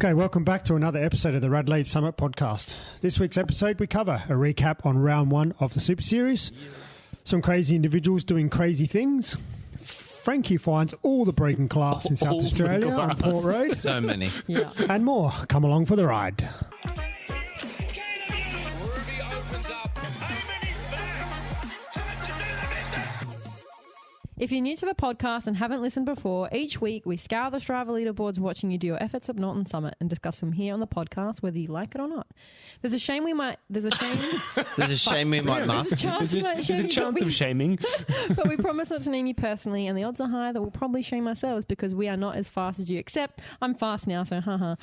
Okay, welcome back to another episode of the RADelaide Summit podcast. This week's episode, we cover a recap on round one of the Super Series, some crazy individuals doing crazy things. Frankie finds all the breeding class in South Australia on Port Road. So many. Yeah. And more. Come along for the ride. If you're new to the podcast and haven't listened before, each week we scour the Strava leaderboards watching you do your efforts at Norton Summit and discuss them here on the podcast, whether you like it or not. There's a shame we might mask. There's a chance of shaming. But we promise not to name you personally, and the odds are high that we'll probably shame ourselves because we are not as fast as you, except I'm fast now, so haha.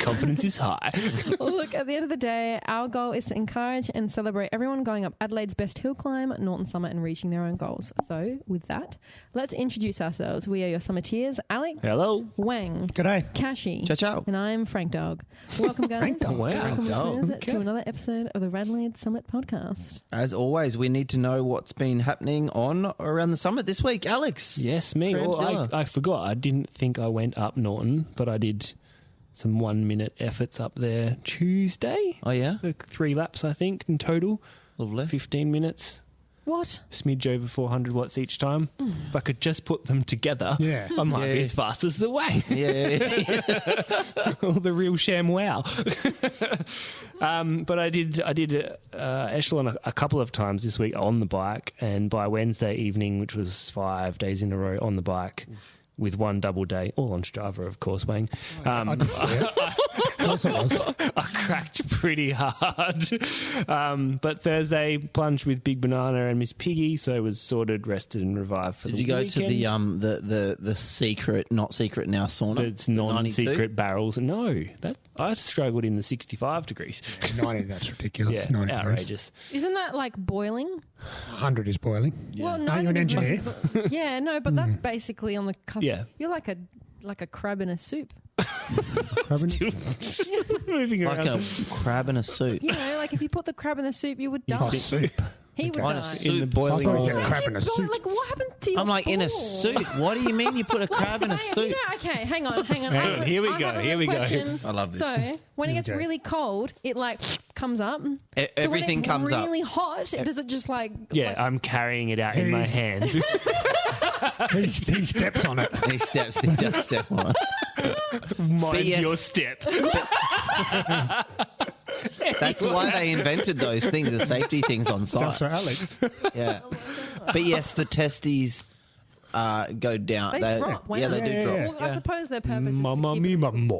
Confidence is high. Look, at the end of the day, our goal is to encourage and celebrate everyone going up Adelaide's best hill climb, Norton Summit, and reaching their own goals. So, with that, let's introduce ourselves. We are your summiteers, Alex. Hello. Wang. G'day. Kashi. Ciao, ciao. And I'm Frank Dog. Welcome, guys. Frank Dog. Welcome, listeners, Okay. to another episode of the RADelaide Summit podcast. As always, we need to know what's been happening on around the summit this week. Alex. Yes, me. Well, Cramzilla. I forgot. I didn't think I went up Norton, but I did some 1 minute efforts up there Tuesday. Oh, yeah? So 3 laps, I think, in total. Lovely. 15 minutes. What? Smidge over 400 watts each time. If I could just put them together, Yeah. I might be Yeah. as fast as the Wang. Yeah. Or the real sham wow. But I did echelon a couple of times this week on the bike, and by Wednesday evening, which was 5 days in a row on the bike, with one double day, all on Strava, of course, Wang. I didn't see it. Of course it was. I cracked pretty hard. But Thursday, plunged with Big Banana and Miss Piggy, so was sorted, rested and revived for Did the you go weekend. to the secret, not secret now sauna? It's non-secret barrels. No, I struggled in the 65 degrees. 90, that's ridiculous. Yeah, 90 outrageous. Isn't that like boiling? 100 is boiling. Well, Are you an engineer? Yeah, no, but that's basically on the cusp. Yeah. You're like a crab in a soup. Moving Like around. a crab in a suit. You know, like if you put the crab in a soup, you would die. Oh, soup. He would On a die. soup. in the I boiling thought it was a oil. crab in a God, suit. like what happened to your I'm like, in a ball? suit? What do you mean you put a crab in a You suit? know, okay, hang on. Hang on, here we I go, have a here real we go. question. I love this. So, when it gets Okay. really cold, it like comes up. Everything comes So up. when it's really hot, does it just like... Yeah, like, I'm carrying it out in my He's- hand. He steps on it. He does step on it. Mind yes. your step. That's why they invented those things, the safety things on site. Just for Alex. Yeah. But yes, the testes go down. They drop, Yeah, they wow. do Yeah, drop. yeah. Well, I suppose their purpose is Mamma to keep mia, it... mamma.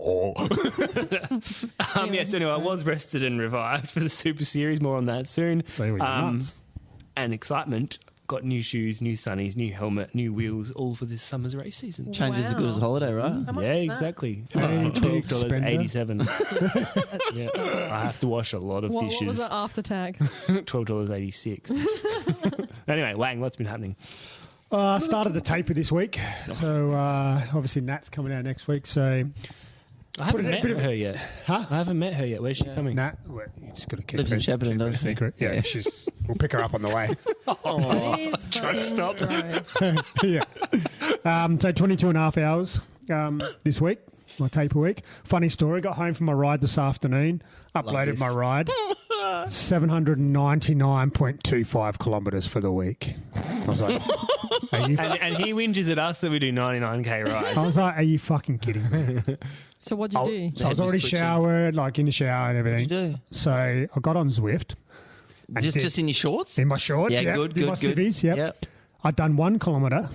Anyway, Yes, anyway, I was rested and revived for the Super Series. More on that soon. So you were nuts. And excitement. Got new shoes, new sunnies, new helmet, new wheels, all for this summer's race season. Change is as good as a holiday, right? How much Yeah, is that? exactly. Hey, big $12.87. Yeah, I have to wash a lot of What dishes. was it after tax? $12.86. Anyway, Wang, what's been happening? I started the taper this week. So, obviously, Nat's coming out next week. So, I haven't met bit of- her yet. Huh? I haven't met her yet. Where's she coming? Nat, well, you just got to keep Lives in it Shepparton, doesn't she? secret. Yeah, we'll pick her up on the way. Please fucking stop. drive. Yeah. So 22 and a half hours this week, my taper week. Funny story, got home from my ride this afternoon, uploaded this. my ride, 799.25 kilometres for the week. I was like, are you... And he whinges at us that we do 99k rides. I was like, are you fucking kidding me? So what'd you do? So I was already showered, like in the shower and everything. What'd you do? So I got on Zwift. and did- Just in your shorts? in my shorts, Yeah, yep, good, in my good, good. civvies, yep. Yep. I'd done 1 kilometre,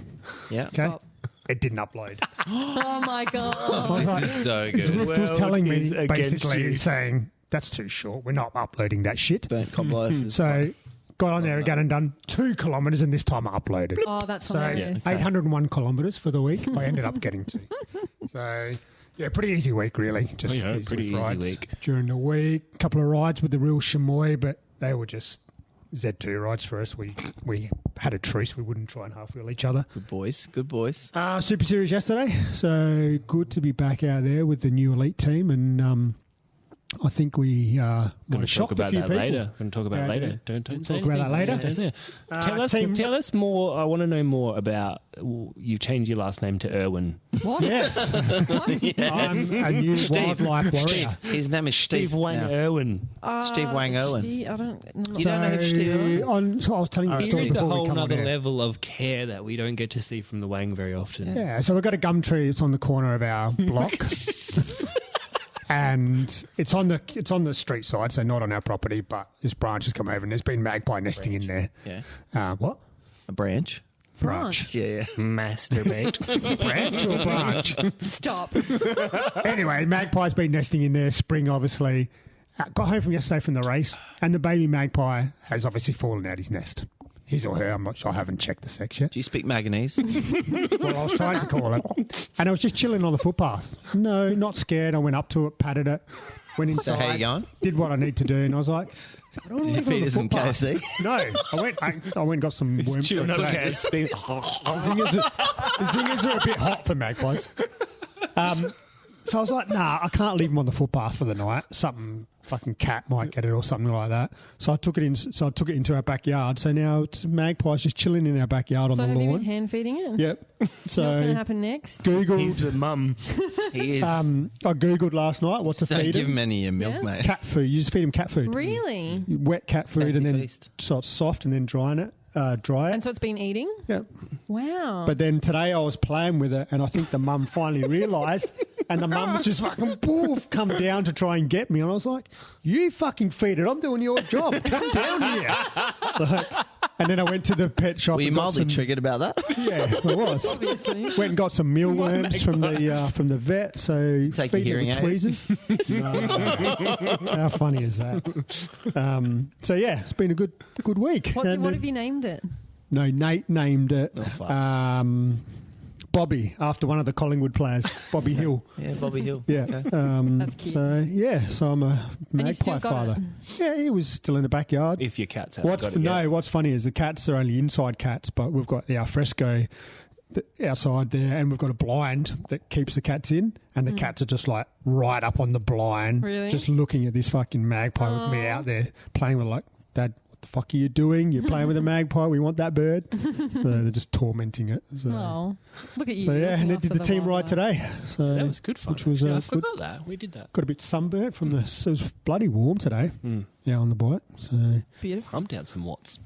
Yeah. okay? Stop. It didn't upload. Oh my I god. was like, So Zwift was telling me, is against basically you. saying, that's too short. We're not uploading that shit. Burnt cob life. So got on there again and done 2 kilometres, and this time I uploaded. Oh, that's So hilarious. 801 kilometres for the week. I ended up getting to. So, yeah, pretty easy week, really. Just Yeah, these pretty Zwift easy rides week. during the week. Couple of rides with the real chamois, but they were just Z2 rides for us. We had a truce. We wouldn't try and half wheel each other. Good boys. Good boys. Super Series yesterday, so good to be back out there with the new elite team, and I think we Going might have to talk shocked a about few that people. later. Going to talk about Yeah, it later. yeah. Don't Talk say about that anything. later. Yeah. Tell us more. I want to know more about. You changed your last name to Irwin. What? Yes. I'm a new wildlife warrior. His name is Steve Wang now. Irwin. Steve Wang Owen. I don't. You don't know who Steve Owen? So I was telling you the It story is a before we whole come on other air. level of care that we don't get to see from the Wang very often. Yeah, so we've got a gum tree. It's on the corner of our block. And it's on the street side, so not on our property, but this branch has come over and there's been magpie nesting in there. Yeah. What? A branch. Branch. Yeah. Masturbate. Branch or branch? Stop. Anyway, magpie's been nesting in there, spring obviously. Got home from yesterday from the race, and the baby magpie has obviously fallen out his nest. His or her, I'm not sure, I haven't checked the sex yet. Do you speak manganese? Well, I was trying to call it. And I was just chilling on the footpath. No, not scared. I went up to it, patted it, went inside. So how you going? Did what I need to do, and I was like, I don't want to Did you leave it on feed the us some footpath. KFC? No, I went and got some worms. Chewing on a today. cat. Speak- The zingers are a bit hot for magpies. So I was like, nah, I can't leave them on the footpath for the night. Something fucking cat might get it or something like that. So I took it in. So I took it into our backyard. So now it's magpies just chilling in our backyard on So the have you been lawn. hand feeding it? Yep. You know what's going to So happen next? He's Googled. a mum. He is. I Googled last night what to Don't feed give him. him any of your milk, Yeah. mate. Cat food. You just feed him cat food. Really? Wet cat food Fancy and then feast. so it's soft and then dry it. And so it's been eating? Yep. Wow. But then today I was playing with it, and I think the mum finally realised, and the mum was just fucking poof, come down to try and get me, and I was like, "You fucking feed it! I'm doing your job. Come down here." Like, and then I went to the pet shop. Were you and got mildly some, triggered about that? Yeah, I was. Obviously. Went and got some mealworms from the vet. So Take feed your it with hearing aid? tweezers. No. How funny is that? So yeah, it's been a good week. What And, have you named it? No, Nate named it fuck. Bobby, after one of the Collingwood players, Bobby Hill. Yeah, Bobby Hill. Yeah. Okay. That's cute. So I'm a And you still magpie got father. it? Yeah, he was still in the backyard. If your cat's haven't got it yet. What's funny is the cats are only inside cats, but we've got the alfresco outside there, and we've got a blind that keeps the cats in, and the cats are just like right up on the blind, Really? just looking at this fucking magpie with me out there playing with, like, Dad, what the fuck are you doing? You're playing with a magpie. We want that bird. So they're just tormenting it. So, Oh, look at you. so yeah, looking and they after did the team ride wildlife. today. So That was good fun. Which was actually. I good. forgot that. We did that. Got a bit sunburnt from the. It was bloody warm today. Yeah, on the bike. So Beautiful. I'm down some watts.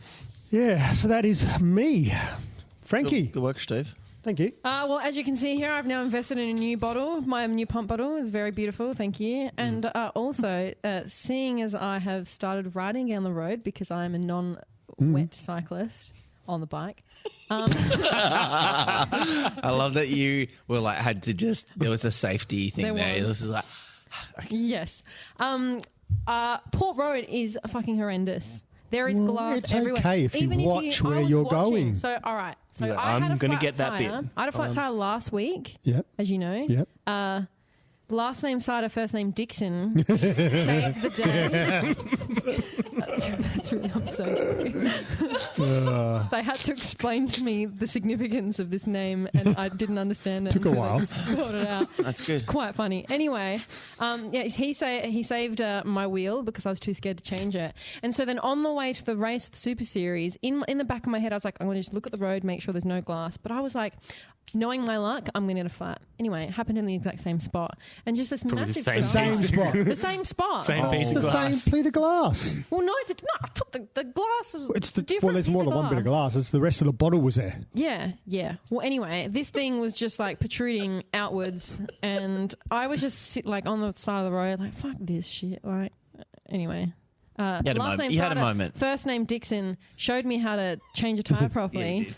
yeah, so that is me, Frankie. Good work, Steve. Thank you. Well, as you can see here, I've now invested in a new bottle. My new pump bottle is very beautiful, thank you. And also, seeing as I have started riding down the road because I am a non-wet cyclist on the bike. I love that you were like, had to just, there was a safety thing There there. was. This is like, Yes. Port Road is fucking horrendous. There is glass it's everywhere. okay if you Even watch I where was you're watching. going. So, all right. So Yeah, I had I'm a gonna flat get that tire. bit. I had a flat tire last week, Yep. as you know. Yep. Last name Cider, first name Dixon. Saved the day. That's really, I'm so sorry. They had to explain to me the significance of this name, and I didn't understand it. Took a until while. they spelled it out. that's good. Quite funny. Anyway, he saved my wheel because I was too scared to change it. And so then on the way to the race of the Super Series, in the back of my head, I was like, I'm going to just look at the road, make sure there's no glass. But I was like, knowing my luck, I'm going to get a flat. Anyway, it happened in the exact same spot. And just this Probably the massive same glass- Same spot. The same spot. Same piece It's of the glass. same plate of glass. Well, no, I took the glass. Was It's the different well. There's piece more of than one bit of glass. It's the rest of the bottle was there. Yeah. Well, anyway, this thing was just like protruding outwards, and I was just like on the side of the road, like fuck this shit. Like, anyway. had a last moment. name You had a Cider, moment. First name Dixon showed me how to change a tire properly. you did.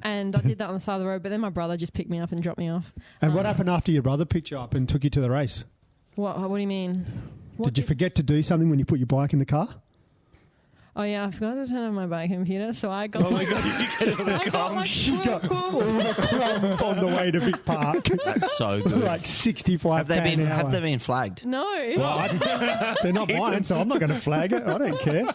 And I did that on the side of the road, but then my brother just picked me up and dropped me off. And what happened after your brother picked you up and took you to the race? What do you mean? What Did you forget to do something when you put your bike in the car? Oh yeah, I forgot to turn on my bike computer, so I got. Oh my god, did you get all the I got like She got 12 all the crumbs on the way to Vic Park. That's so good. Like 65 Have they been flagged? No. They're not mine, so I'm not going to flag it. I don't care.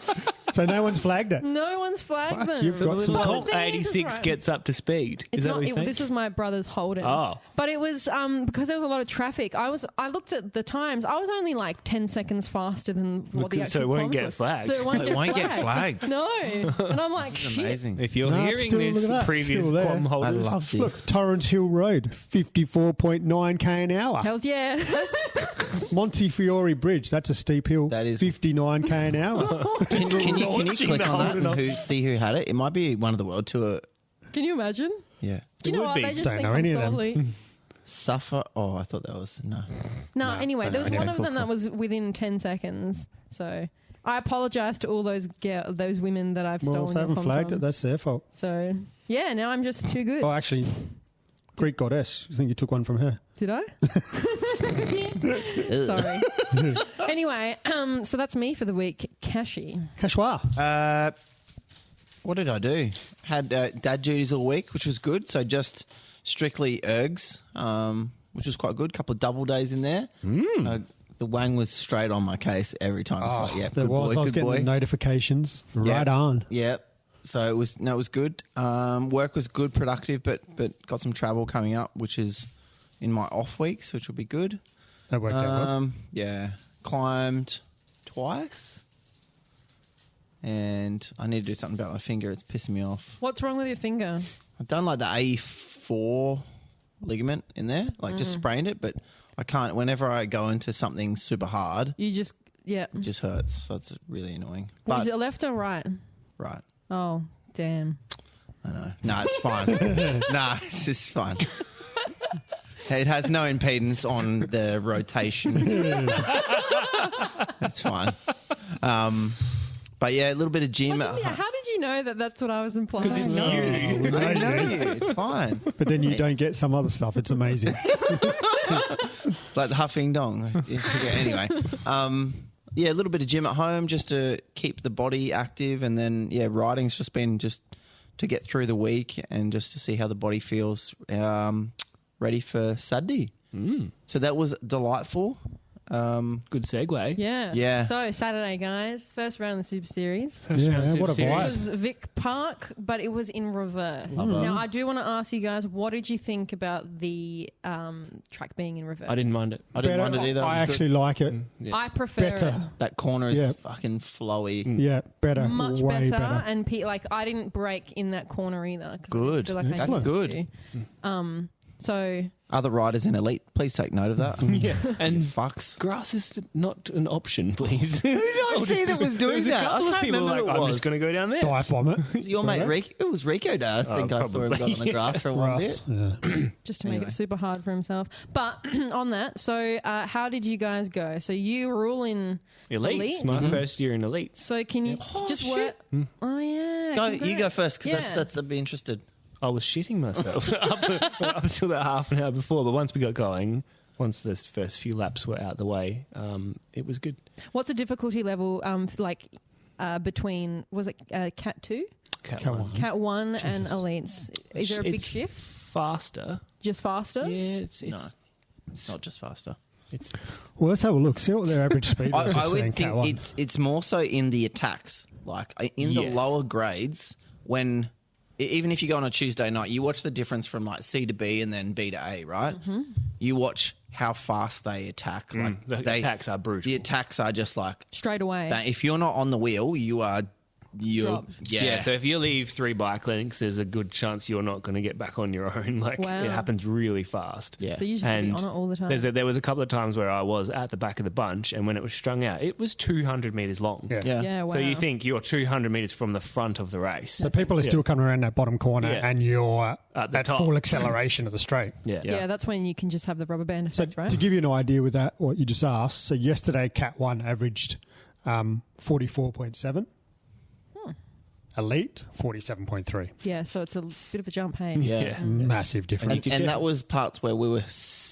So no one's flagged it. No one's flagged them. You've got some Well, call. the thing is, 86 right, gets up to speed. It's Is that not, what you're saying? this was my brother's Holden. Oh. But it was because there was a lot of traffic. I looked at the times. I was only like 10 seconds faster than what the Because- actual so it won't kilometre get was. flagged. So it won't, It won't get flagged. No. And I'm like, shit. Amazing. If you're No, it's hearing still- look this, at that, previous still there. quantum I holders, love this. Look, Torrance Hill Road, 54.9k an hour. Hells yeah. Montefiore Bridge, that's a steep hill. That is- 59k an hour. Can you launching click the on that Holden and see who had it? It might be one of the world tour. Can you imagine? Yeah. Do you know would what? be. They just Don't think know I'm any of them. solely. Suffer. Oh, I thought that was no. No, anyway, I there know. was Okay, one of cool, them that was within 10 seconds. So I apologise to all those women that I've Well, stolen if they your haven't phone flagged from. it, that's their fault. So yeah, now I'm just too good. Oh, actually, Greek goddess. I think you took one from her. Did I? Sorry. Anyway, so that's me for the week. Kashi. Cashwa. What did I do? Had dad duties all week, which was good. So just strictly ergs, which was quite good. Couple of double days in there. The Wang was straight on my case every time. It's like, yeah, There good was. boy, I was good getting boy. the notifications. Yeah. Right on. Yeah. So it was good. Work was good, productive, but got some travel coming up, which is in my off weeks, which will be good. That worked out well. Yeah, climbed twice, and I need to do something about my finger. It's pissing me off. What's wrong with your finger? I've done like the A4 ligament in there, like just sprained it, but I can't. Whenever I go into something super hard, You just, yeah. it just hurts. So it's really annoying. Was But it left or right? right. Oh, damn. I know. No, it's fine. Nah, it's just fine. It has no impedance on the rotation. It's fine. But yeah, a little bit of gym. How did you know that that's what I was implying? We know I know you. you. It's fine. But then you don't get some other stuff. It's amazing. Like the huffing dong. Yeah, anyway. Yeah, a little bit of gym at home just to keep the body active, and then riding's just been just to get through the week and just to see how the body feels ready for Saturday. So that was delightful. good segue. Yeah. Yeah. So, Saturday, guys. First round of the Super Series. Yeah, what a It vibe. was Vic Park, but it was in reverse. Now, I do want to ask you guys, what did you think about the track being in reverse? I didn't mind it. I didn't mind it either. I It was actually like it. Yeah. I prefer Better. it. that corner is Yeah. fucking flowy. Yeah, better. Much way better, and I didn't break in that corner either. 'cause I Good. feel like I Excellent. needed Good. to. So Other riders in Elite, please take note of that. Yeah, You and fucks. grass is not an option, please. Who did I see that was doing There's a that? couple I of can't people remember like, who it I'm was. just going to go down there. Dive bomb it. Your mate Rico. It was Rico Day. I think I saw him probably, got on the grass for one Russ. bit. Yeah. just to make Anyway. it super hard for himself. But on that, so how did you guys go? So you were all in Elites. Elite? My first year in Elites. So can you just work? Oh yeah. Go, you go congrats. first because Yeah. that's I'd be interested. I was shitting myself up until about half an hour before, but once we got going, once the first few laps were out the way, it was good. What's the difficulty level? Between was it Cat 2, Come on. Cat 1, and Elites? Is there a big It's shift? Faster. Just faster? Yeah, it's No, it's not just faster. it's Well, let's have a look. See what their average speed was. I just would saying think Cat 1. it's more so in the attacks, like in the Yes. lower grades. When even if you go on a Tuesday night, you watch the difference from like C to B and then B to A, right? Mm-hmm. You watch how fast they attack. Like the they, attacks are brutal. The attacks are just like Straight away. if you're not on the wheel, you're Dropped. yeah. So if you leave 3 bike links, there's a good chance you're not going to get back on your own. Like Wow. it happens really fast. Yeah. So you should be And on it all the time. there was a couple of times where I was at the back of the bunch, and when it was strung out, it was 200 meters long. Yeah. yeah. Yeah, wow. So you think you're 200 meters from the front of the race. So people are still coming around that bottom corner, Yeah. and you're At the at top. full acceleration of the straight. yeah, that's when you can just have the rubber band So effect, right? to give you an idea with that, what you just asked, so yesterday Cat 1 averaged 44.7. Elite, 47.3. Yeah, so it's a bit of a jump, hey? Yeah. Massive difference. And that was parts where we were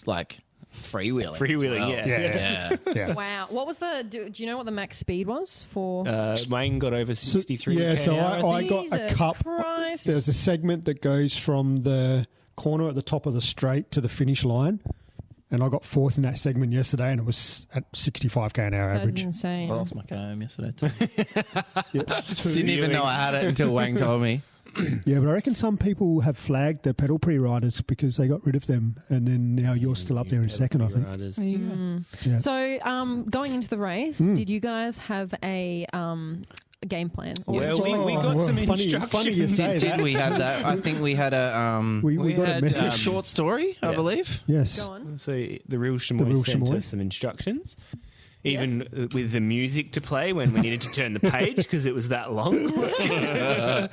like freewheeling. as Freewheeling, well. yeah. Yeah. Yeah. Wow. What was do you know what the max speed was for? Wang got over 63. Yeah, so km/h, I got a Jesus cup. Christ. There's a segment that goes from the corner at the top of the straight to the finish line. And I got fourth in that segment yesterday, and it was at 65k an hour That's average. insane. I lost my home yesterday too. Yeah. Didn't even know I had it until Wang told me. Yeah, but I reckon some people have flagged the pedal pre-riders because they got rid of them, and then now you're still up there in second, I think. Riders. Yeah. So, going into the race, did you guys have a game plan? Or Well, we got some instructions. Funny you say Did that. we have that? I think we had a We got a had, message. short story, I yeah. believe. Yes. Go on. So the real Chamois real sent Chamois. us some instructions, even with the music to play when we needed to turn the page because it was that long.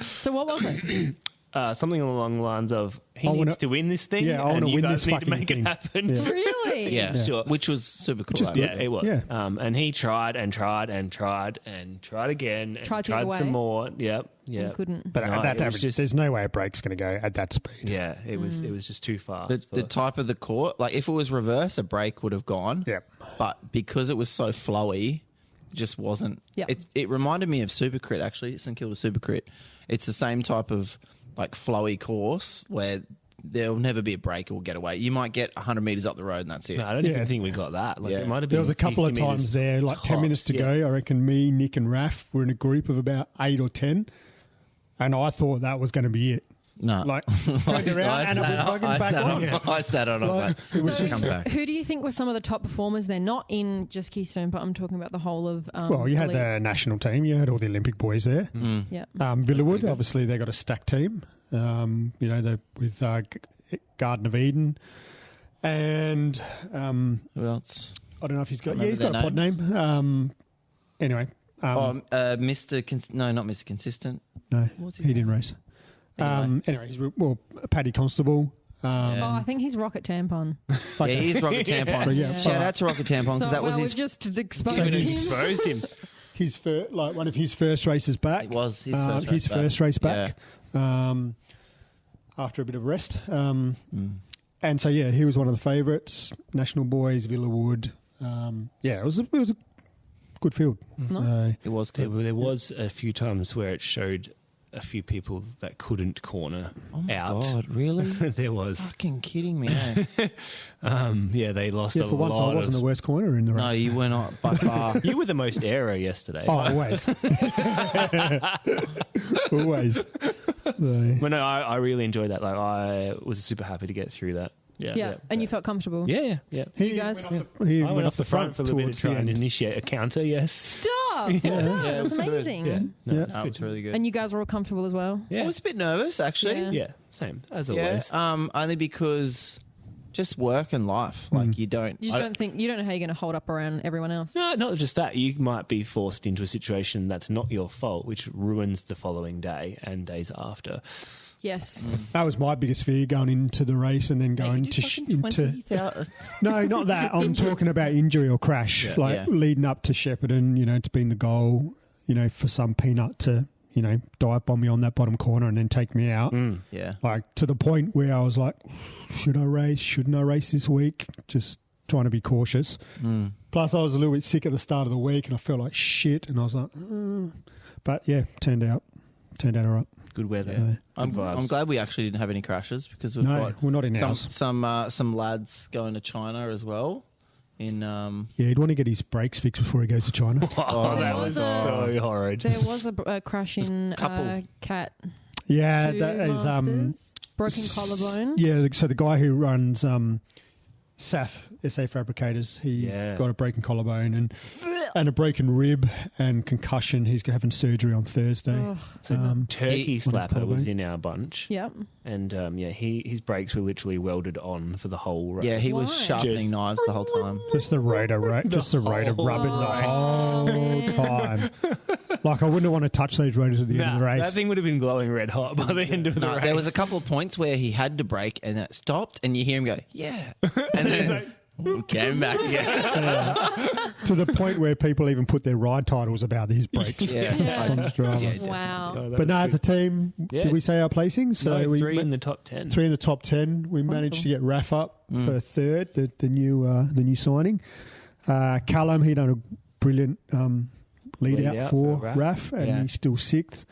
So what was it? Something along the lines of, he I needs wanna- to win this thing, Yeah, I and wanna you win guys this need to fucking make thing. it happen. Yeah. Really? Yeah, Sure. which was super cool. is good. Yeah, it was. Yeah. And he tried and tried and tried and tried again and Tried to get away. some more. Yep. You Yep. couldn't. But No, at that it was average, just- there's no way a brake's going to go at that speed. Yeah, it was just too fast. The type of the court, like if it was reverse, a brake would have gone. Yeah. But because it was so flowy, it just wasn't. Yep. It reminded me of Supercrit, actually, St Kilda Supercrit. It's the same type of like flowy course where there'll never be a break or get away. You might get 100 metres up the road and that's it. No, I don't Yeah. even think we got that. Like Yeah. it might have been. There was a couple of 50 times metres there, like 10 minutes to tops, go. yeah. I reckon me, Nick, and Raf were in a group of about 8 or 10, and I thought that was going to be it. No. Like, turned around and it was fucking back on. I sat on. I was like, It was So just, come back. who do you think were some of the top performers there? Not in just Keystone, but I'm talking about the whole of. well, you had the elites. national team, you had all the Olympic boys there. Yeah. Villawood, obviously, they got a stacked team. With Garden of Eden, and Who else? I don't know if he's got. Can't Yeah, he's got a pod remember name. Anyway, Mr. No, not Mr. Consistent. no, What's he his didn't race. Anyway, he's Paddy Constable. Yeah. Oh, I think he's Rocket Tampon. Yeah, he's Rocket Tampon. But yeah, Shout out to Rocket Tampon because So, that was well, his. we've just exposed So him. he's Exposed him. his one of his first races back. It was his first race back. After a bit of rest. And so, yeah, he was one of the favourites. National Boys, Villawood. It was a good field. It was There, good. there was a few times where it showed a few people that couldn't corner Oh my out. God, really? There was. Fucking kidding me, eh? They lost Yeah, a for once I lot wasn't of... the worst corner in the race. No, you were not by far. You were the most error yesterday. Oh, always. Always. So, But no, I really enjoyed that. Like, I was super happy to get through that. Yeah, and you felt comfortable. Yeah. he guys- he I went off the front for a little bit to towards the try and end. initiate a counter, yes. Stop! Yeah. Well done. Yeah, it That's was good. amazing. Yeah. No, Yeah. it's That good. was really good. And you guys were all comfortable as well? Yeah. I was a bit nervous, actually. Yeah. Yeah, same, as Yeah, always. only because just work and life. Like you don't. You just don't think, you don't know how you're going to hold up around everyone else. No, not just that. You might be forced into a situation that's not your fault, which ruins the following day and days after. Yes. That was my biggest fear going into the race and then going into. No, not that. I'm talking about injury or crash. Yeah. Leading up to Shepparton, it's been the goal, for some peanut to, dive bomb me on that bottom corner and then take me out. Yeah. Like to the point where I was like, should I race? Shouldn't I race this week? Just trying to be cautious. Plus, I was a little bit sick at the start of the week and I felt like shit. And I was like, but yeah, turned out all right. Good weather. Yeah. Good I'm vibes. glad we actually didn't have any crashes because we've No, got we're not in ours. some lads going to China as well. In Yeah, he'd want to get his brakes fixed before he goes to China. Oh, There that was was so horrid. There was a crash in couple. Cat. Yeah, 2 that is Masters. Broken collarbone. Yeah, so the guy who runs SAF, SA Fabricators, he's Yeah. got a broken collarbone and a broken rib and concussion. He's having surgery on Thursday. Turkey He- Slapper was in our bunch. Yep. And his brakes were literally welded on for the whole race. yeah, he was Why? sharpening Just- knives the whole time. Just the rotor, right? Just the rotor whole rubbing the race. whole time. Like, I wouldn't want to touch those rotors at the end of Nah, the race. that thing would have been glowing red hot by the end of the No, race. there was a couple of points where he had to brake and then it stopped, and you hear him go, "Yeah," and then came back again. To the point where people even put their ride titles about these brakes. Yeah. On Strava. Yeah. Wow. Oh, that But no, was as a team, Yeah. did we say our placings? no, we three ma- in the top 10. 3 in the top 10. We managed to get Raf up for third, the new signing. Callum, he done a brilliant lead out for Raf, and Yeah. he's still 6th.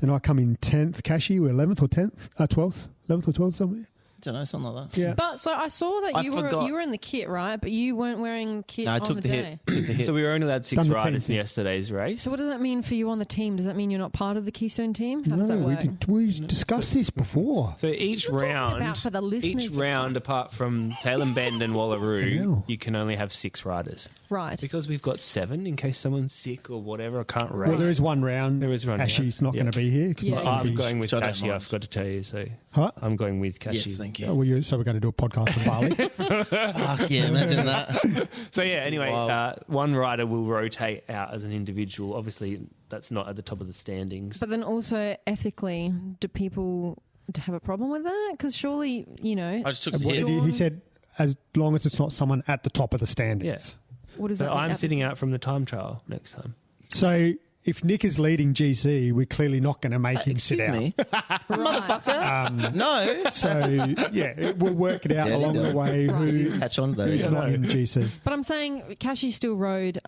Then I come in 10th. Cashy, we're 11th or 10th? 12th? 11th or 12th somewhere? don't know, something like that. Yeah. But so I saw that I you forgot. were in the kit, right? But you weren't wearing kit No, I on took the the day. hit. Took the hit. So we were only allowed 6 Done the team riders in thing. yesterday's race. So what does that mean for you on the team? Does that mean you're not part of the Keystone team? How does that work? we discussed this before. So each We're talking round, about for the listeners, each you round, apart from Tailem Bend and Wallaroo, Hell. you can only have 6 riders. Right. Because we've got 7 in case someone's sick or whatever. I can't race. Well, there is one round. There is one round. Cashy's not Yeah. going to be here. 'Cause Yeah. he's gonna I'm be- going with Which I don't Cashy, I mind. forgot to tell you. So Huh? I'm going with Yes, Cashy. thank Oh, you. so we're going to do a podcast from Bali. Fuck yeah, imagine that. So yeah, anyway, Wow. one rider will rotate out as an individual. Obviously, that's not at the top of the standings. But then also ethically, do people have a problem with that? Because surely, you know, I just took And the what hit. did he said, as long as it's not someone at the top of the standings. what does So that mean? I'm sitting out from the time trial next time. So if Nick is leading GC, we're clearly not going to make him sit Excuse out. me. Right. No. So yeah, we'll work it out Yeah, along you the do. way who Catch on to who's those. not in GC. But I'm saying Kashi still rode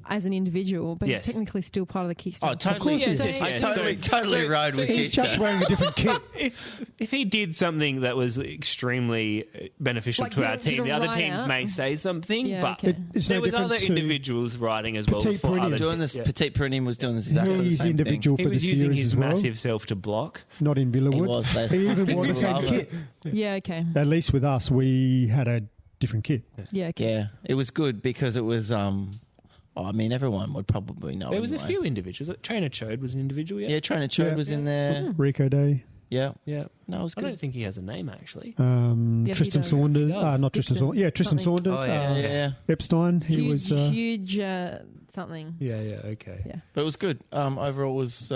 as an individual, but Yes. he's technically still part of the Keystone. Oh, totally. course he is. I totally So- rode with He's just Keystone. wearing a different kit. If he did something that was extremely beneficial Like, to did our a- did team, a the other ride teams out? may say something, Yeah, but okay. It's there no was different other to individuals riding as well. Petit for Pruny. other Doing teams. this, Yeah. Petit Pruny was doing this exactly the He's same individual He for the was using series his as well. massive self to block. Not in Villawood. He was, though. He even wore the same Love kit. Yeah, okay. At least with us, we had a different kit. Yeah, okay. thing. Yeah, it was good because it was. I mean, everyone would probably know. There was a anyway. few individuals. Trainer Chode was an individual, yeah? Yeah, Trainer Chode Yeah. was in there. Rico Day, Yeah, Yeah. no, it was I good. don't think he has a name, actually. Yeah, he Tristan does. Saunders. He does. Not Tristan Dixon. Saunders. Yeah, Tristan Something. Saunders. Oh, yeah, Yeah. Epstein. He Huge, was. huge something. Yeah, okay. Yeah. But it was good. Overall, it was.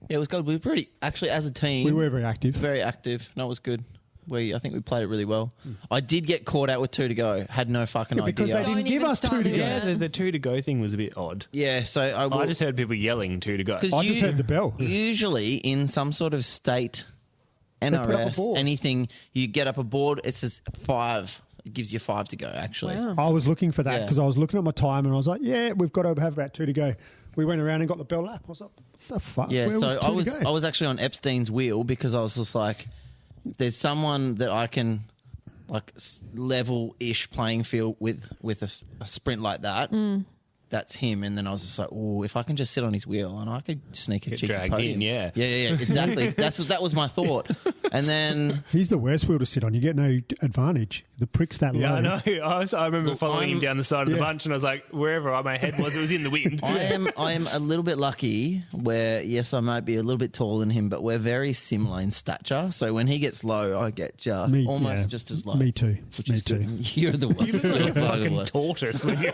It was good. We were pretty actually as a team. We were very active. very active. No, it was good. I think we played it really well. I did get caught out with 2 to go. Had no fucking Yeah, because idea. they didn't Don't give even us start 2 to them go. yet. Yeah, the 2 to go thing was a bit odd. Yeah, so I just heard people yelling 2 to go. 'Cause I just heard the bell. Usually in some sort of state put up a NRS, board. anything, you get up a board, it says 5. It gives you 5 to go, actually. Wow. I was looking for that Yeah. because I was looking at my time and I was like, yeah, we've got to have about 2 to go. We went around and got the bell lap. I was like, what the fuck? Yeah, Where so was 2 to go? I was actually on Epstein's wheel because I was just like, there's someone that I can like level-ish playing field with a sprint like that. That's him. And then I was just like, oh, if I can just sit on his wheel and I could sneak a Get cheeky dragged podium. in, yeah. Yeah, exactly. That was my thought. And then He's the worst wheel to sit on. You get no advantage. The prick's that low. Yeah, I know. I remember Look, following him I'm- down the side of the Yeah. bunch, and I was like, wherever my head was, it was in the wind. I am a little bit lucky where, yes, I might be a little bit taller than him, but we're very similar in stature. So when he gets low, I get just Me, almost yeah. just as low. Me too. Which Me is too. good. You're the worst. You look like a fucking Worst. tortoise when you.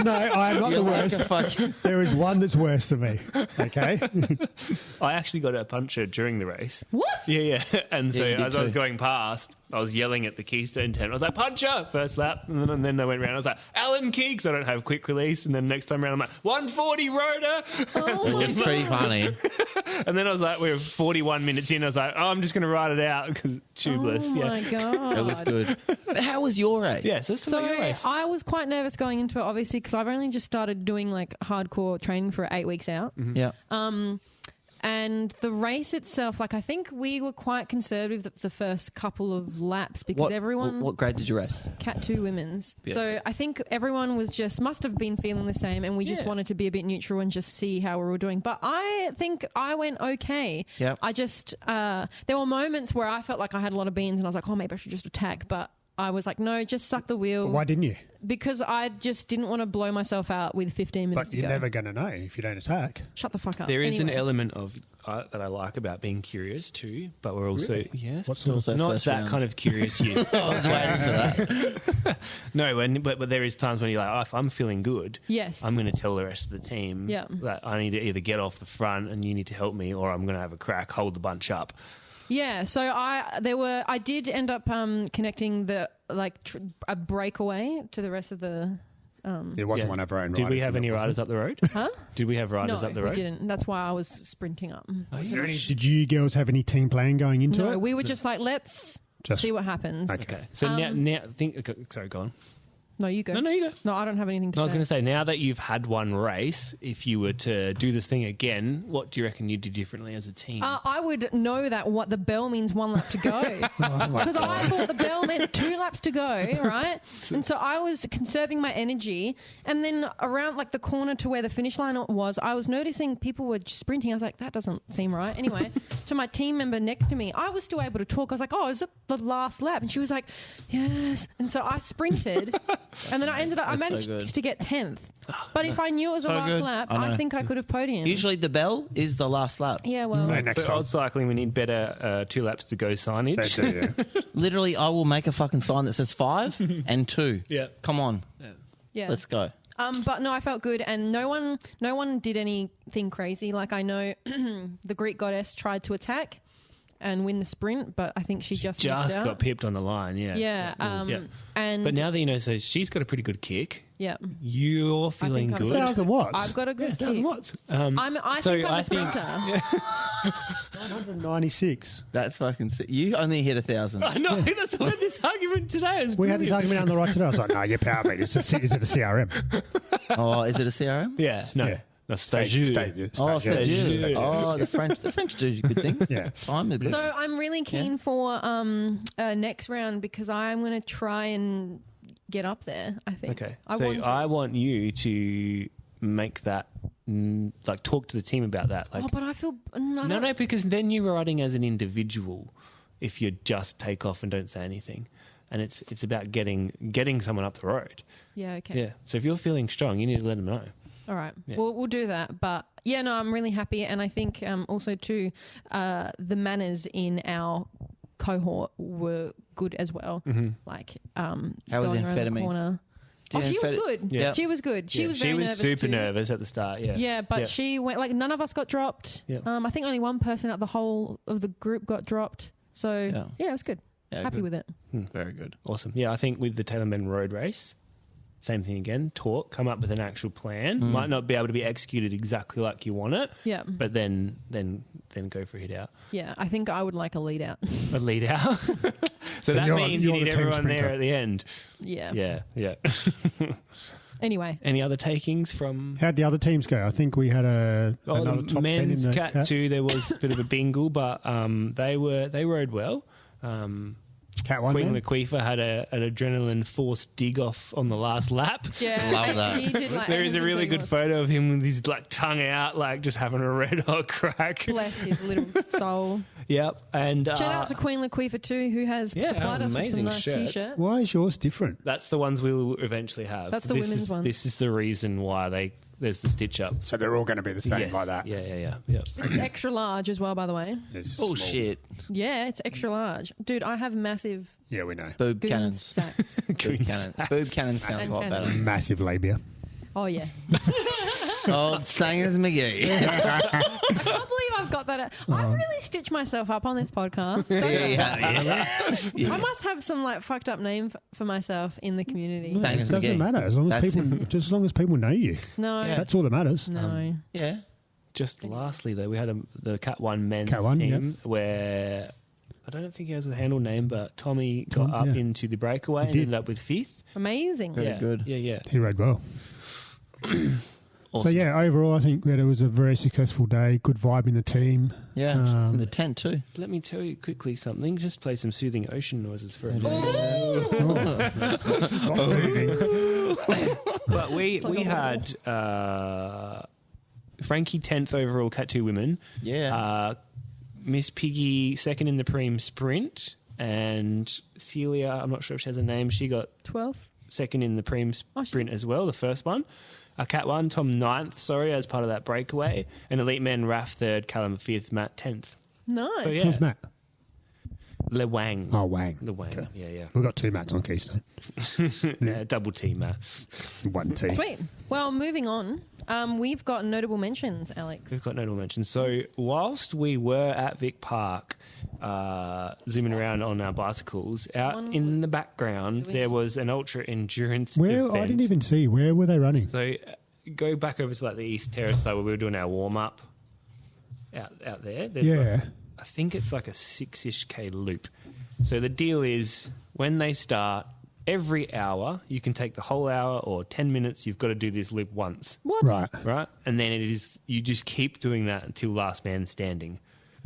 No, I am not You're the like worst. a fucking- There is one that's worse than me. Okay. I actually got a puncher during the race. What? Yeah. And so Yeah, you did as I was too. going past, I was yelling at the Keystone tent. I was like, puncher! First lap. And then I went around. I was like, Alan Key, because I don't have quick release. And then next time around, I'm like, 140 rotor! Oh my It's pretty God. funny. And then I was like, we were 41 minutes in. I was like, oh, I'm just going to ride it out because tubeless. Oh my yeah. God. It was good. But how was your race? Yes, that's So your race. I was quite nervous going into it, obviously, because I've only just started doing like hardcore training for 8 weeks out. Yeah. And the race itself, like I think we were quite conservative the first couple of laps because everyone What grade did you race? Cat 2 women's. Beautiful. So I think everyone must have been feeling the same, and we just Yeah. wanted to be a bit neutral and just see how we were doing. But I think I went okay. Yep. I just there were moments where I felt like I had a lot of beans, and I was like, oh, maybe I should just attack, but I was like, no, just suck the wheel. Why didn't you? Because I just didn't want to blow myself out with 15 minutes But to you're go. never going to know if you don't attack. Shut the fuck up. There is an Anyway. element of that I like about being curious too, but we're also yes, What sort of- Also not first that round. kind of curious you. I was waiting for that. No, but there is times when you're like, oh, if I'm feeling good, Yes. I'm going to tell the rest of the team Yeah. that I need to either get off the front and you need to help me, or I'm going to have a crack, hold the bunch up. Yeah, so I did end up connecting the a breakaway to the rest of the. There wasn't Yeah. one of our own Did we riders have in any it, was riders there? up the road? Huh? Did we have riders No, up the we road? didn't. That's why I was sprinting up. Did you girls have any team plan going into No, it? we were just like, let's Just- see what happens. Okay. Okay, so now think. Okay, sorry, go on. No, you go. No, you go. No, I don't have anything to I was say. going to say, now that you've had one race, if you were to do this thing again, what do you reckon you'd do differently as a team? I would know that what the bell means 1 lap to go. Because I thought the bell meant 2 laps to go, right? And so I was conserving my energy. And then around like the corner to where the finish line was, I was noticing people were sprinting. I was like, that doesn't seem right. Anyway, to my team member next to me, I was still able to talk. I was like, oh, is it the last lap? And she was like, yes. And so I sprinted. And then I managed to get 10th. But if I knew it was the So last good. lap, I know. I think I could have podiumed. Usually the bell is the last lap. Yeah, well. Hey, next For time. odd cycling, we need better 2 laps to go signage. They do, yeah. Literally, I will make a fucking sign that says 5 and 2. Yeah. Come on. Yeah. Let's go. But no, I felt good, and no one did anything crazy. Like I know the Greek goddess tried to attack and win the sprint, but I think she just missed out. got pipped on the line, yeah. Yeah. And But now that you know, so she's got a pretty good kick. yeah, You're feeling I've good. 1,000 watts. I've got a good kick. 1,000 watts. I So think I'm I a think- sprinter. 196. That's fucking sick. You only hit 1,000. I know, that's why this argument today is We had this brilliant. argument out on the right today. I was like, no, you're power beat. Is it a CRM? Oh, is it a CRM? Yeah, no. Yeah. No, stagiaire. Oh, Stagiaire. stagiaire. Oh, the French do good things. Yeah. Time is So I'm really keen for next round because I'm going to try and get up there. I think. Okay. I want you to make that, like, talk to the team about that. Like, Oh, but I feel no, because then you're riding as an individual if you just take off and don't say anything. And it's about getting someone up the road. Yeah. Okay. Yeah. So if you're feeling strong, you need to let them know. All right. Yeah. We'll do that. But yeah, no, I'm really happy. And I think also too, the manners in our cohort were good as well. Mm-hmm. Like How was going around the amphetamines? corner. Do Oh, you she was amphet- good. Yeah. She was good. She was very she was nervous super too. nervous at the start. Yeah. Yeah, but she went like none of us got dropped. Yeah. I think only one person out the whole of the group got dropped. So yeah, it was good. Yeah, Happy good. with it. Very good. Awesome. Yeah, I think with the Taylor Men Road Race, same thing again. Talk, come up with an actual plan. Might not be able to be executed exactly like you want it, Yeah. but then go for a hit out, Yeah. I think I would like a lead out. a lead out. so that you're- means you you're need the team everyone there sprinter. at the end. Yeah. Yeah. Anyway. Any other takings from? How'd the other teams go? I think we had another the top 10 in men's the cat too. There was a bit of a bingle, but they rode well. Cat one. Queen man? Laquifa had an adrenaline forced dig off on the last lap. Yeah. Love and that. He did, like, There is a everything really he good was. photo of him with his like tongue out, like just having a red hot crack. Bless his little soul. Yep, and Shout out to Queen Laquifa too, who has supplied us with some amazing nice shirts. t-shirts. Why is yours different? that's the ones we'll eventually have. That's the This women's is, one. This is the reason why there's the stitch up. So they're all going to be the same Yes. like that. Yeah. It's extra large as well, by the way. It's Oh, small. shit. Yeah, it's extra large. Dude, I have massive Yeah, we know. Boob goon cannons. sacks. Boob cannons. Boob cannons sounds a lot And better. Massive labia. Oh, yeah. Old Sangers McGee. I can't believe I've got that. I've really stitched myself up on this podcast. Don't I? Yeah. I must have some like fucked up name for myself in the community. Sangers It doesn't McGee. matter as long as That's- people just as long as people know you. No, Yeah. That's all that matters. no. Yeah. Just lastly though, we had the Cat 1 men's Cat 1, team where I don't think he has a handle name, but Tommy got up yeah. into the breakaway and did. ended up with 5th. Amazing. Very yeah. good. Yeah. He rode well. Awesome. So yeah, overall, I think that it was a very successful day. Good vibe in the team. Yeah. Um, In the tent too. Let me tell you quickly something. Just play some soothing ocean noises for a Oh. minute. But we like a had Frankie 10th overall Cat 2 women. Yeah. Miss Piggy second in the preem sprint, and Celia, I'm not sure if she has a name, she got 12th. second in the preem sprint as well, the first one. Cat 1, Tom 9th, as part of that breakaway. And Elite Men, Raf 3rd, Callum 5th, Matt 10th. Nice. So yeah, Who's Matt? Le Wang. Oh, Wang. The Wang, Okay. yeah. We've got two Matts on Keystone. Yeah, double team, Matt. One T. Sweet. Well, moving on. We've got notable mentions, Alex. We've got notable mentions. So whilst we were at Vic Park, zooming around on our bicycles, out in the background there was an ultra endurance Where event. I didn't even see. Where were they running? So go back over to like the East Terrace side where we were doing our warm up. Out there, there's Yeah. I think it's like a 6-ish K loop. So the deal is when they start, every hour. You can take the whole hour or 10 minutes. You've got to do this loop once, What? Right. right? And then you just keep doing that until last man standing.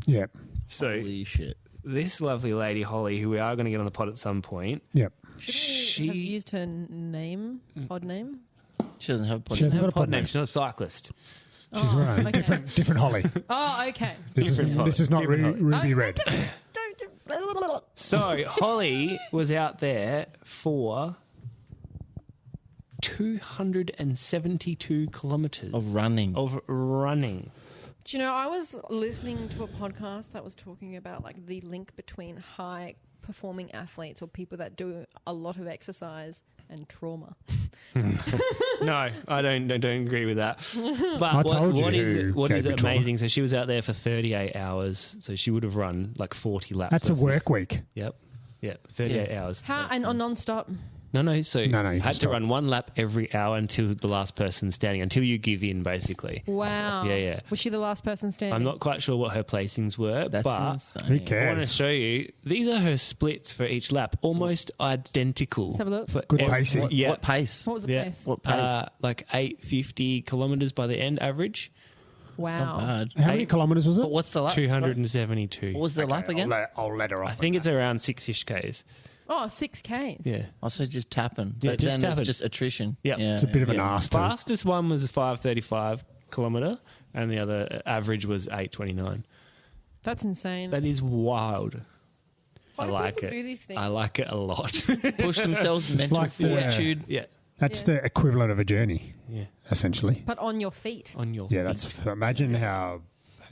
Yep. So Holy shit. this lovely lady, Holly, who we are going to get on the pod at some point, Yep. Should we have used her name, pod name? She doesn't have a She hasn't got a pod pod name. name. She's not a cyclist. She's Oh, right. okay. Different Holly. Oh, okay. This Different Holly. is not Different Ruby, Holly. Ruby Red. So Holly was out there for 272 kilometres Of running. Of running. Do you know, I was listening to a podcast that was talking about like the link between high performing athletes or people that do a lot of exercise and trauma. No, I don't agree with that. But I told you what who is gave me trauma. amazing? So she was out there for 38 hours. So she would have run like 40 laps. That's a of- work week. Yep. 38 hours. How and on non-stop? No. So No, you had can to stop. run one lap every hour until the last person standing, until you give in, basically. Wow. Yeah. Was she the last person standing? I'm not quite sure what her placings were, That's but insane. Who I want to cares? show you. These are her splits for each lap, almost identical. Let's have a look. For Good pacing. What, Yeah. what pace? What was the Yeah. pace? What pace? Like 850 kilometres by the end average. Wow. Not bad. How many kilometres was it? But what's the lap? 272. What was the lap again? I'll let her off. I think it's around 6-ish Ks. Oh, 6Ks. Yeah. Also just tapping. So Yeah, just then tapping. it's just attrition. Yeah. It's a bit of an arse too. Fastest one was 535 kilometre, and the other average was 829. That's insane. That is wild. Why I do like people it. do these things? I like it a lot. Push themselves mental like the- fortitude. Yeah. That's Yeah. the equivalent of a journey, Yeah. essentially. But on your feet. On your Yeah, that's. Imagine how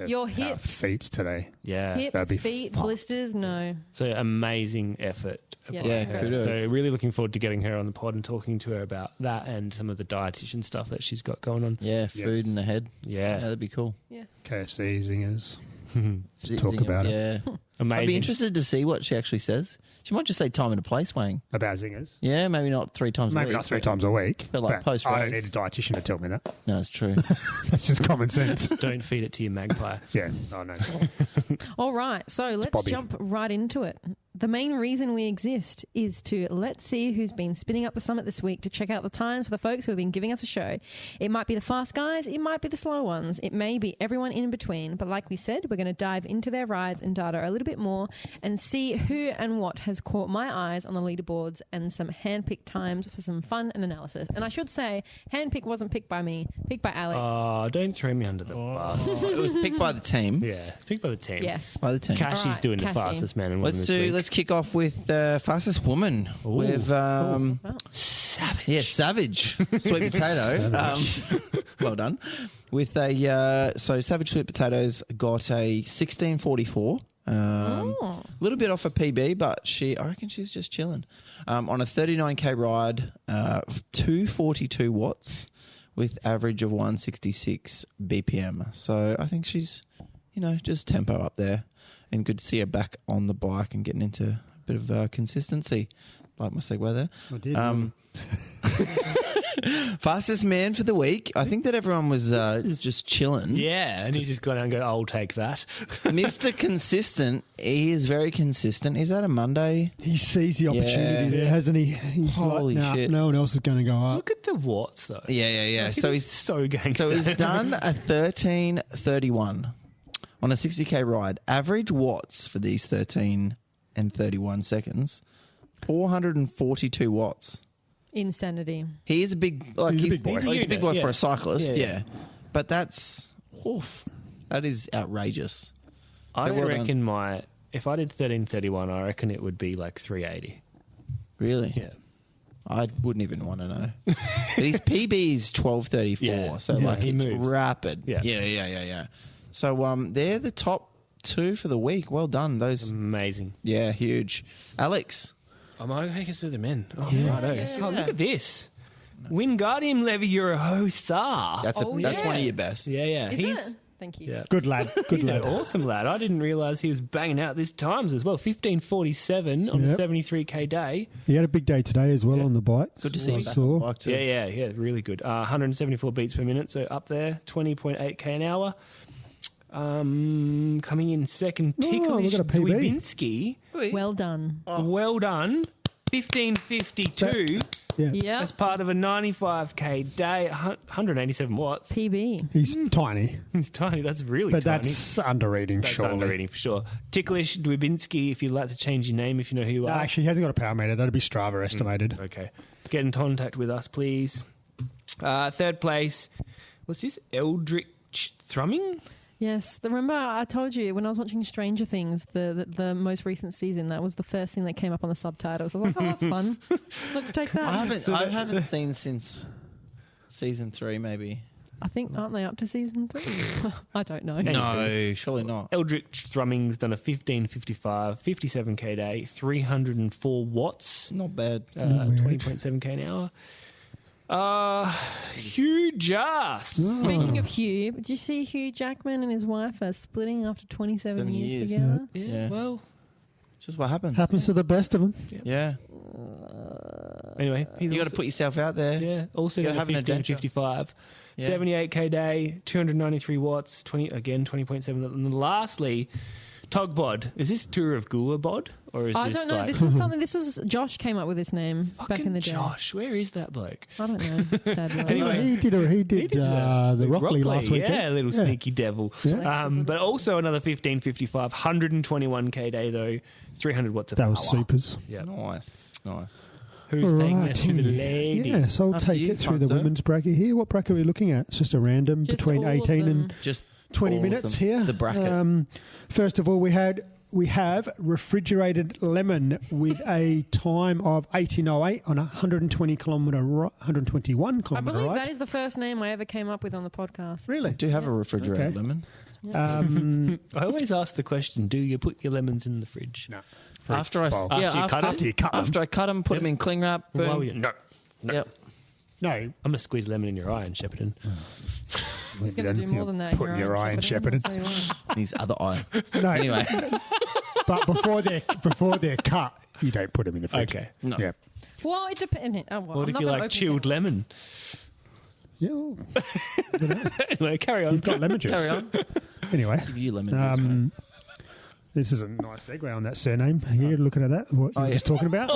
Your how hips. feet today. Yeah. Hips, That'd be feet, fucked. blisters, no. So amazing effort. Yeah. by Yeah, her. kudos. So really looking forward to getting her on the pod and talking to her about that and some of the dietitian stuff that she's got going on. Yeah, food in the head. Yeah, Yeah. that'd be cool. KFC zingers. talk Zing about it. Yeah. Amazing. I'd be interested to see what she actually says. She might just say time and a place, Wang. About zingers. Yeah, maybe not 3 times a Maybe week. not 3 times a week. But like post-race. I don't need a dietitian to tell me that. No, it's true. That's just common sense. Don't feed it to your magpie. Yeah, I know. All right, so let's Bobby. jump right into it. The main reason we exist is to let's see who's been spinning up the summit this week to check out the times for the folks who have been giving us a show. It might be the fast guys, it might be the slow ones, it may be everyone in between, but like we said, we're going to dive into their rides and data a little bit more and see who and what has caught my eyes on the leaderboards and some hand-picked times for some fun and analysis. And I should say, hand-pick wasn't picked by me, picked by Alex. Oh, don't throw me under the bus. It was picked by the team. Yeah, picked by the team. Yes. By the team. Cashy's All right, doing the Cashy. fastest man and woman Let's this week. Let's kick off with fastest woman. Ooh. With Savage. yeah, Savage sweet potato. Well done. With a so Savage sweet potatoes got a 16:44. A little bit off a PB, but I reckon she's just chilling. On a 39k ride, 242 watts with average of 166 BPM. So I think she's, just tempo up there, and good to see her back on the bike and getting into a bit of consistency. Like my segue there. I did. Fastest man for the week. I think that everyone was just chilling. Yeah, and he's just gone out and go, I'll take that. Mr. Consistent. He is very consistent. Is that a Monday? He sees the opportunity there, hasn't he? He's Holy like, nah, shit. no one else is going to go up. Look at the watts, though. Yeah. So he's so gangster. So he's done a 13:31 on a 60k ride. Average watts for these 13 and 31 seconds, 442 watts. Insanity. He is a big, He's a big boy. He's a big boy Yeah. for a cyclist. Yeah, Yeah, yeah. But that is outrageous. I So well done. reckon if I did 13:31, I reckon it would be like 380. Really? Yeah. I wouldn't even want to know. But his PB is 12:34, Yeah. so Yeah, like he it's moves. rapid. Yeah. Yeah. So they're the top 2 for the week. Well done. Those, Amazing. yeah, huge. Alex. I'm okay to do the men. Oh, righto. Oh, look at this. Wingardium Leviosa. That's Oh, that's one of yeah. your best. Yeah. Is He's it? Thank you. yeah. Good lad. Good He's lad. an awesome lad. I didn't realise he was banging out these times as well. 15:47 on a Yep. 73k day. He had a big day today as well on the bike. Good to see I him back on saw. the bike too. Yeah, really good. 174 beats per minute, so up there. 20.8k an hour. Coming in second, Oh, Ticklish look at a PB. Dwibinski. Well done. Well done. 15:52 Yeah. Yeah. as part of a 95k day, 187 watts. PB. He's tiny, It's tiny. That's really but tiny. that's undereating, That's surely. under-reading for sure. Ticklish Dwibinski, if you'd like to change your name, if you know who you No, are. actually, he hasn't got a power meter. That'd be Strava estimated. Okay. Get in contact with us, please. Third place. What's this? Eldritch Thrumming? Yes. Remember, I told you when I was watching Stranger Things, the most recent season, that was the first thing that came up on the subtitles. I was like, oh, that's fun. Let's take that. I haven't seen since season 3, maybe. I think, aren't they up to season 3? I don't know. No, surely not. Eldritch Thrumming's done a 15:55, 57k day, 304 watts, Not bad. 20.7k an hour. Huge ass. Speaking of Hugh, did you see Hugh Jackman and his wife are splitting after 27 7 years years. together? Yeah. Well, Just what happened. Happens to the best of them. Yeah. anyway, he's You got to also- put yourself out there. Yeah, also Gotta done a have an adventure. 15:55, Yeah. 78k day, 293 watts, 20.7. And lastly, Togbod. Is this Tour of Guabod? Or is I this don't know. like This was something. This was Josh came up with this name back fucking in the day. Josh? Where is that bloke? I don't know. Sadly. Anyway. He did the Rockley last weekend. Yeah, little sneaky devil. Yeah. But also another 15:55, 121k day though, 300 watts of That power. was supers. Yeah. Nice. Who's taking it to the lady? Yes, I'll Up to take you, it through fine, the sir. women's bracket here. What bracket are we looking at? It's just a random Just between all of 18 them. and Just 20 all of minutes them. here. The bracket. First of all, we have refrigerated lemon with a time of 18:08 on a 121 I kilometre believe ride. that is the first name I ever came up with on the podcast. Really? I do have a refrigerated Okay. lemon. I always ask the question: do you put your lemons in the fridge? No. After I bowl. After you cut 'em? After you cut them. After I cut them, put them in cling wrap. Why Boom. would you? No. Yep. No. I'm going to squeeze lemon in your eye in Shepparton. He's going to do more than that. Put your eye in Shepparton. Shepparton. His other eye. No. Anyway. But before they're cut, you don't put them in the fridge. Okay. No. Yeah. Well, it depends. Oh, well, What I'm if not you gonna like open chilled it. lemon? Yeah. well, Anyway, carry on. You've got lemon juice. Carry on. Anyway. Give you lemon juice, mate. This is a nice segue on that surname. Here, looking at that, what you were just talking about.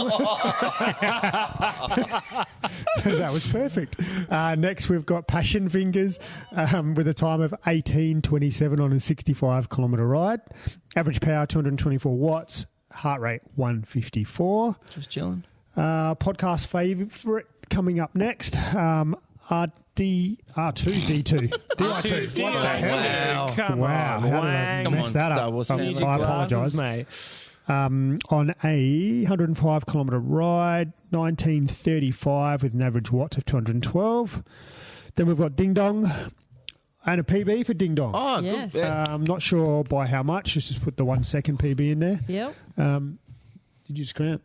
That was perfect. Next, we've got Passion Fingers with a time of 18:27 on a 65 kilometre ride. Average power 224 watts. Heart rate 154. Just chilling. Podcast favourite coming up next. R2D2. DR2. DR2. What the hell? Wow. Come Wow. on, How did I Wang. Come mess on, that Star up? Wars I fan. apologise. mate. On a 105 kilometre ride, 1935 with an average watts of 212. Then we've got Ding Dong and a PB for Ding Dong. Oh, Yes. good. I'm not sure by how much. Let's just put the 1 second PB in there. Yep. Did you just count?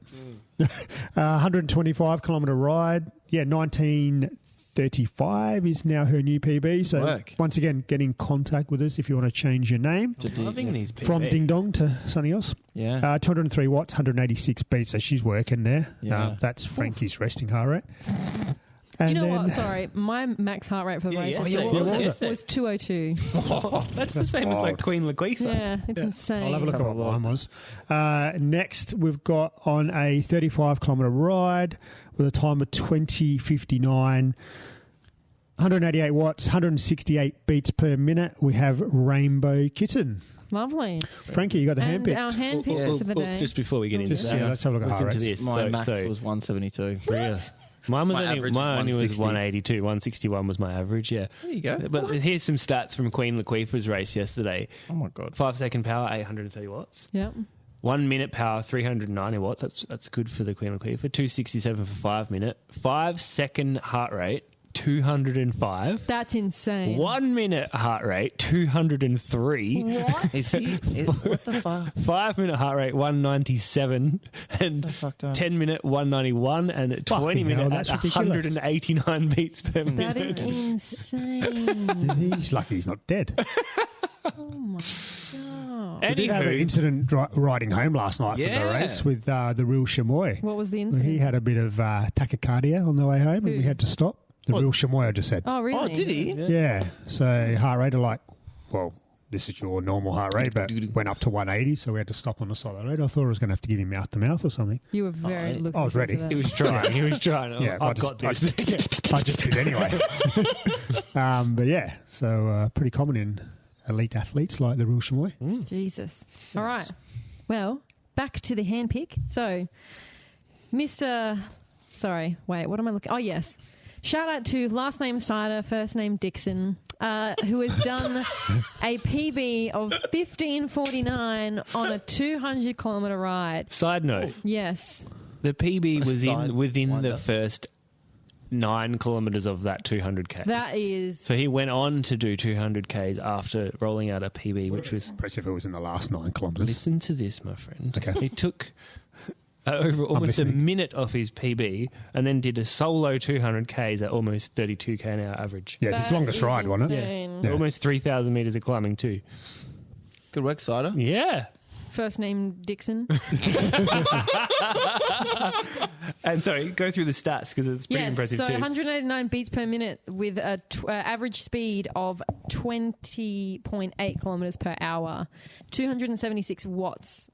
125 kilometre ride. Yeah, 1935 is now her new PB. So Work. once again, get in contact with us if you want to change your name Loving these PB. from Ding Dong to something else. Yeah. 203 watts, 186 beats. So she's working there. Yeah. That's Frankie's resting heart rate. Do you know what? Sorry, my max heart rate for the Yeah, race yeah. yesterday What was was, it? was 202. That's the same as like Queen Latifah. Yeah, it's insane. I'll have a look at what mine was. Next, we've got on a 35 kilometre ride with a time of 20:59, 188 watts, 168 beats per minute. We have Rainbow Kitten. Lovely. Frankie, you got the And handpicked. our handpicked for the day. Just before we get into Just, that, yeah, let's have a look at listen heart to rates. this. My max was 172. Yeah. Mine was My only, average mine only is was 160. 182. 161 was my average, yeah. There you go. But here's some stats from Queen Latifah's race yesterday. Oh, my God. 5 second power, 830 watts. Yep. 1 minute power, 390 watts. That's good for the Queen Latifah. 267 for 5 minute. 5 second heart rate, 205. That's insane. 1 minute heart rate, 203. What? Is he? What the fuck? 5 minute heart rate, 197. And fucked up. 10 minute, 191. And 20 Fucking hell, minute, that's at ridiculous. 189 beats per minute. That is insane. He's lucky he's not dead. Oh my god. We did have an Anywho, incident riding home last night from the Yeah. race with the real Chamois. What was the He incident? had a bit of tachycardia on the way home and Who? we had to stop. The real Chamois, I just said. Oh, really? Oh, did he? Yeah. So heart rate of like, well, this is your normal heart rate, but went up to 180, so we had to stop on the side of the road. I thought I was going to have to give him mouth to mouth or something. You were very looking I was ready. forward He to was trying. He was trying. Yeah, I've got this. I just did anyway. But yeah, so pretty common in elite athletes like the Real Chamois. that. Jesus. All right. Well, back to the handpick. So, Sorry, wait, what am I looking... Oh, yes. Shout out to last name Cider, first name Dixon, who has done a PB of 15:49 on a 200-kilometre ride. Side note, Yes. the PB was within winder. the first 9 kilometres of that 200k. That is... So he went on to do 200Ks after rolling out a PB, which was... Impressive it was in the last 9 kilometres. Listen to this, my friend. Okay. He took over almost a listening. minute off his PB and then did a solo 200Ks at almost 32k an hour average. Yeah, it's its That longest is ride, wasn't it? insane. Yeah. Almost 3,000 metres of climbing too. Good work, Cider. Yeah. First name Dixon. And sorry, go through the stats because it's pretty Yes, impressive so too. 189 beats per minute with a average speed of 20.8 kilometres per hour, 276 watts.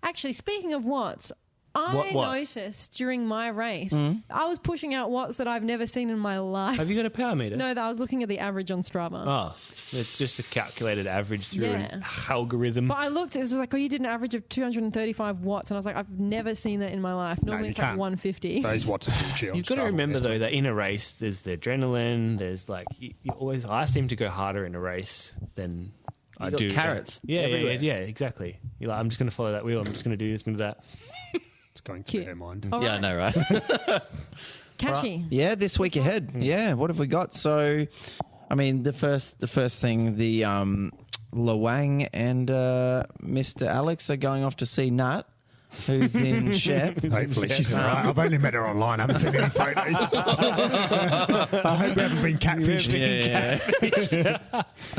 Actually, speaking of watts, I What? noticed during my race, I was pushing out watts that I've never seen in my life. Have you got a power meter? No, I was looking at the average on Strava. Oh, it's just a calculated average through Yeah. an algorithm. But I looked, it was like, oh, you did an average of 235 watts. And I was like, I've never seen that in my life. Normally you it's like can't. 150. Those watts are Gucci on You've got to Strava, remember yes. though that in a race, there's the adrenaline. There's like you always. I seem to go harder in a race than I got do. carrots Yeah, everywhere. exactly. You're like, I'm just going to follow that wheel. I'm just going to do this, going to do that. It's going through Cute. their mind. All Yeah, I right. know, right? Cashy. Yeah, this week ahead. Yeah, what have we got? So, I mean, the first thing, the Wang and Mr. Alex are going off to see Nat, who's in Shep. Hopefully she's all right. I've only met her online. I haven't seen any photos. I hope we haven't been catfished.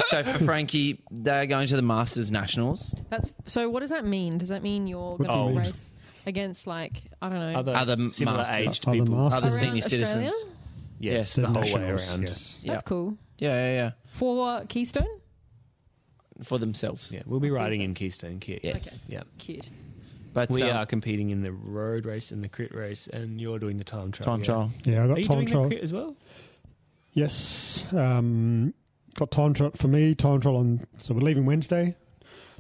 So for Frankie, they're going to the Masters Nationals. So what does that mean? Does that mean you're What going do you to mean? race against, like, I don't know, Other similar masters. aged Other people. masters. Other around senior Australia? citizens. Yes, The the whole way nationals, around. Yes. That's cool. Yeah. For Keystone? For themselves. Yeah, we'll be riding in Keystone Kit. Yes. Okay. Yeah. Cute. But We are competing in the road race and the crit race, and you're doing the time trial. time trial. Yeah, I Are got you time doing trial. the crit as well? Yes. Got time trial for me. Time trial on. So we're leaving Wednesday.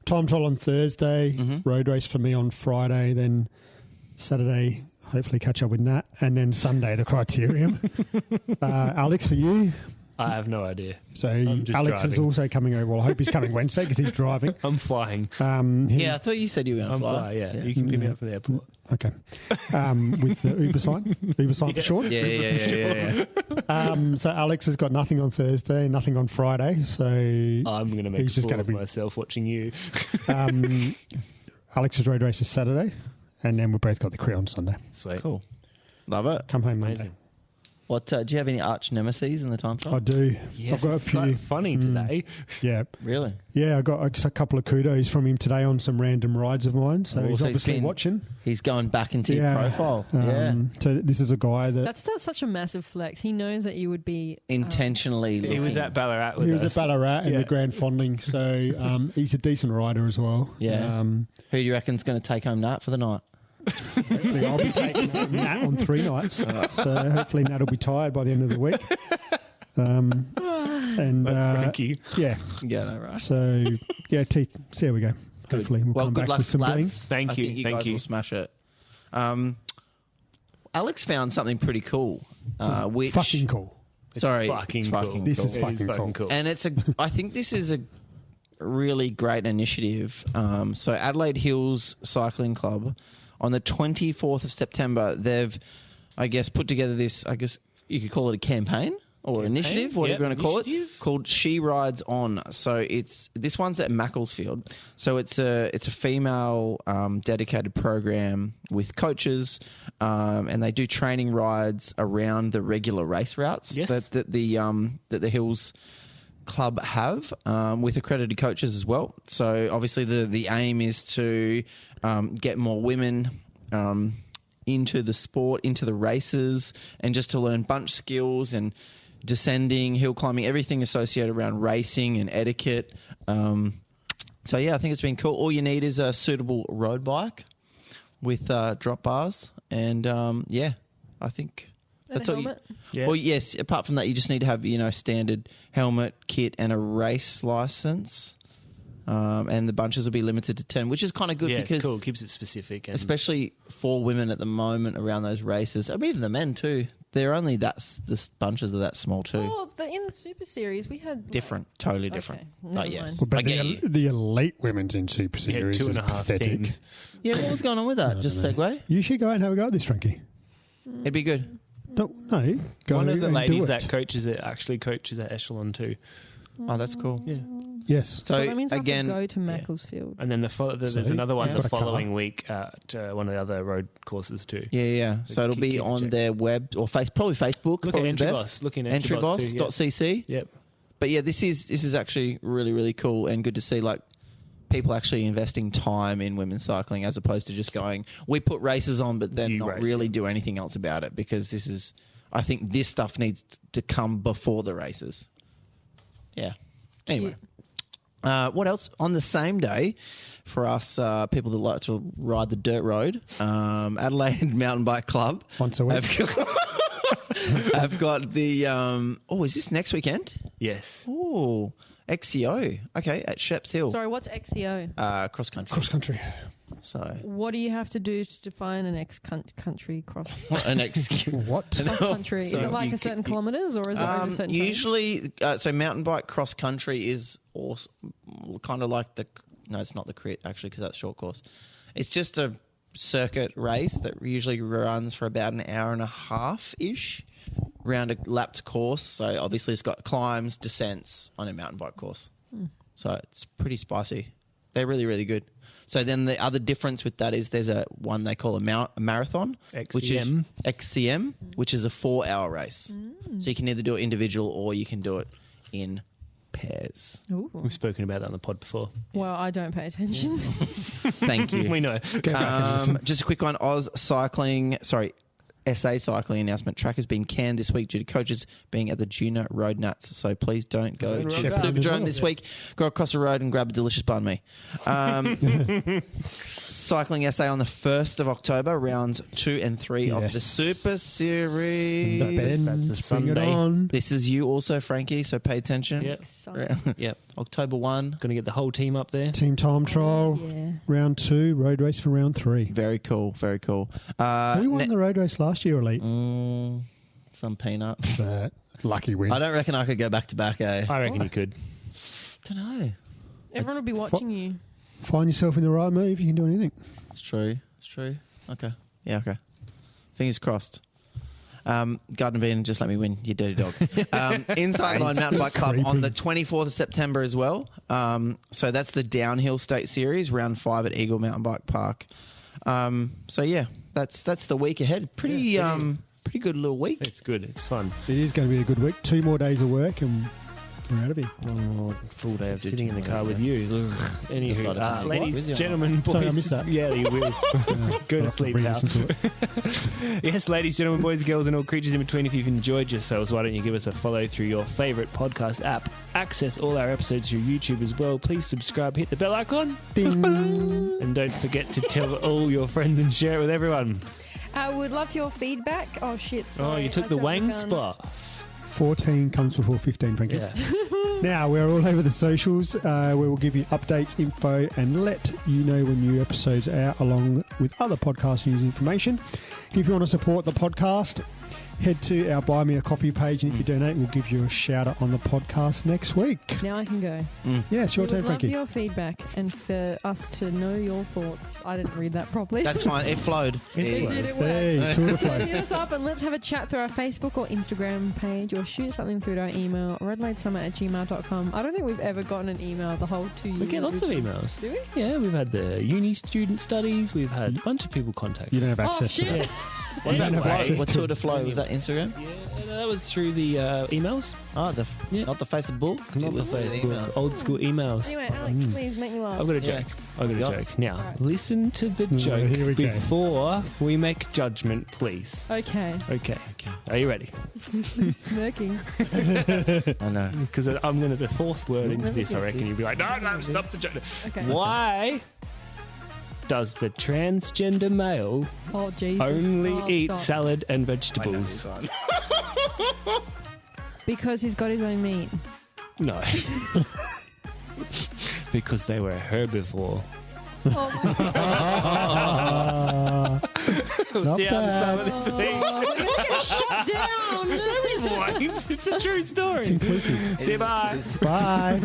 Time trial on Thursday. Mm-hmm. Road race for me on Friday. Then Saturday, hopefully catch up with Nat. And then Sunday, the criterium. Alex, for you. I have no idea. So I'm just Alex is driving. also coming over. Well, I hope he's coming Wednesday because he's driving. I'm flying. Yeah, I thought you said you were going I'm to fly. flying, yeah. You can pick me up from the airport. Okay. With the Uber sign. Uber sign for short. Yeah. So Alex has got nothing on Thursday, nothing on Friday. So I'm going to make He's a just fool gonna of be- myself watching you. Alex's road race is Saturday. And then we've both got the crit on Sunday. Sweet. Cool. Love it. Come home Monday. Amazing. What do you have any arch nemesis in the time trial? I do. Yes, I've got a it's few. quite funny today. Yeah. Really? Yeah, I got a couple of kudos from him today on some random rides of mine. So Oh, he's so he's obviously been- watching. He's going back into your Yeah. profile. So this is a guy that That's such a massive flex. He knows that you would be... Intentionally He was looking. at Ballarat with he was us. at Ballarat in Yeah. the Grand Fondling. So he's a decent rider as well. Yeah. Who do you reckon's going to take home Nat for the night? I'll be taking Nat on 3 nights. So hopefully Nat will be tired by the end of the week. And Frankie. yeah. Yeah, no, right. So yeah, Teeth. See how we go. Hopefully we'll Well, come good back luck, with some lads. bling. Thank I you, think you thank guys you. will smash it. Alex found something pretty cool. Which Fucking cool. Sorry, Fucking it's cool. This is It fucking cool. And I think this is a really great initiative. So Adelaide Hills Cycling Club, on the 24th of September, they've, I guess, put together this, I guess you could call it a campaign or initiative, whatever you want to call it, initiative. called She Rides On. So this one's at Macclesfield. So it's a female dedicated program with coaches, and they do training rides around the regular race routes Yes. that the Hills Club have, with accredited coaches as well. So obviously the aim is to get more women into the sport, into the races, and just to learn bunch skills and descending, hill climbing, everything associated around racing and etiquette. So, yeah, I think it's been cool. All you need is a suitable road bike with drop bars. And, I think that's all helmet? Yeah. Well, yes, apart from that, you just need to have, standard helmet, kit, and a race license. And the bunches will be limited to 10, which is kind of good Yeah, because it's cool. It keeps it specific. And especially for women at the moment around those races. I mean, even the men too. They're only the bunches are that small too. Oh, in the Super Series, we had... Different, totally different. Okay, But never yes, mind. But I get you. the elite women's in Super yeah, Series is 2.5 pathetic. teams. Yeah, what was going on with that? Just segue. You should go and have a go at this, Frankie. It'd be good. No, go One of the and ladies do that it. coaches it actually coaches at Echelon too. Oh, that's cool. Yeah. Yes. So Well, that means again, I have to go to Macclesfield. And then there's So, another one yeah. the Got a car. following week at one of the other road courses too. yeah. So it'll be keep on check. their web or probably Facebook. Look probably at the Entryboss. best. Look in Entryboss too, yeah. Entryboss.cc. Yep. But yeah, this is actually really, really cool and good to see like people actually investing time in women's cycling as opposed to just going, we put races on but then You not race, really yeah. do anything else about it because I think this stuff needs to come before the races. Yeah. Anyway. What else? On the same day, for us people that like to ride the dirt road, Adelaide Mountain Bike Club. Once a week. I've got the... is this next weekend? Yes. Oh, XCO. Okay, at Sheps Hill. Sorry, what's XCO? Cross country. Cross country. So, What do you have to do to define an country cross an XCO. What? country? So is it like you a certain c- kilometres or is it over a certain time? Usually, so mountain bike cross country is also kind of like no, it's not the crit actually because that's short course. It's just a circuit race that usually runs for about an hour and a half ish around a lapped course. So obviously it's got climbs, descents on a mountain bike course. So it's pretty spicy. They're really, really good. So then the other difference with that is there's a one they call a marathon, which is XCM. XCM, which is a 4-hour race. So you can either do it individual or you can do it in pairs. Ooh. We've spoken about that on the pod before. Well, I don't pay attention. Thank you. We know. Go back and listen. Just a quick one. SA cycling announcement. Track has been canned this week due to coaches being at the Junior Road Nats. So please don't go to Shepparton as Superdrome well. this week. Go across the road and grab a delicious banh mi. Cycling SA on the 1st of October, rounds 2 and 3 of the Yes. Super Series. The That's a Bends, bring it Sunday. on. This is you also, Frankie, so pay attention. Yep. Yep. October 1. Going to get the whole team up there. Team time trial, Yeah. round 2, road race for round 3. Very cool, very cool. Who won the road race last year, Elite? Some peanut. That lucky win. I don't reckon I could go back to back, eh? I reckon you could. don't know. Everyone will be watching you. Find yourself in the right move, you can do anything. It's true. It's true. Okay. Yeah, okay. Fingers crossed. Garden Bean, just let me win, you dirty dog. Inside Line Mountain Bike Club on the 24th of September as well. So that's the Downhill State Series, round 5 at Eagle Mountain Bike Park. So yeah, that's the week ahead. Pretty good little week. It's good. It's fun. It is going to be a good week. 2 more days of work and we're out of here. One more full day of sitting in the car with you. Anywho, Decided to do ladies, with you. gentlemen, boys. Sorry, I missed that. Yeah, you will. Go to I'll sleep now. re-listen to it. Yes, ladies, gentlemen, boys, girls, and all creatures in between, if you've enjoyed yourselves, why don't you give us a follow through your favourite podcast app? Access all our episodes through YouTube as well. Please subscribe, hit the bell icon, Ding. and don't forget to tell all your friends and share it with everyone. I would love your feedback. Oh, shit. Oh, sorry, you took I the jumped Wang gun. spot. 14 comes before 15, Frankie. Yeah. Now, we're all over the socials. We will give you updates, info, and let you know when new episodes are out, along with other podcast news information. If you want to support the podcast, head to our Buy Me a Coffee page, and if you donate, we'll give you a shout out on the podcast next week. Now I can go. Yeah, it's your We turn, would love Frankie. your feedback and for us to know your thoughts. I didn't read that properly. That's fine. It flowed. It did, it worked. Hey, tour de So flow. hit us up and let's have a chat through our Facebook or Instagram page or shoot something through to our email, RADelaide@gmail.com. I don't think we've ever gotten an email the whole 2 years. We get lots of emails. Do we? Yeah, we've had the uni student studies. We've had a bunch of people contact. You don't have Oh, access to shit. that. Anyway, What Tour de Flow? Was that Instagram? Yeah, that was through the emails. Oh, not the Facebook. Not It was the the Facebook. email. Old school emails. Anyway, Alex, please make me laugh. I've got a Yeah. joke. I've got a Go. joke. Now, Alright. listen to the here we joke go. before we make judgment, please. Okay. Okay. Are you ready? Smirking. I know. Because I'm going to the fourth word into this, I reckon you'll be like, no, stop the joke. Okay. Why does the transgender male Oh, Jesus. only Oh, eat stop. salad and vegetables? Because he's got his own meat. No. Because they were a herbivore. Oh, my God. We'll Not see you on the bad. summer this week. Oh, we're going to get shut down. It's a true story. It's inclusive. See you, bye. Bye.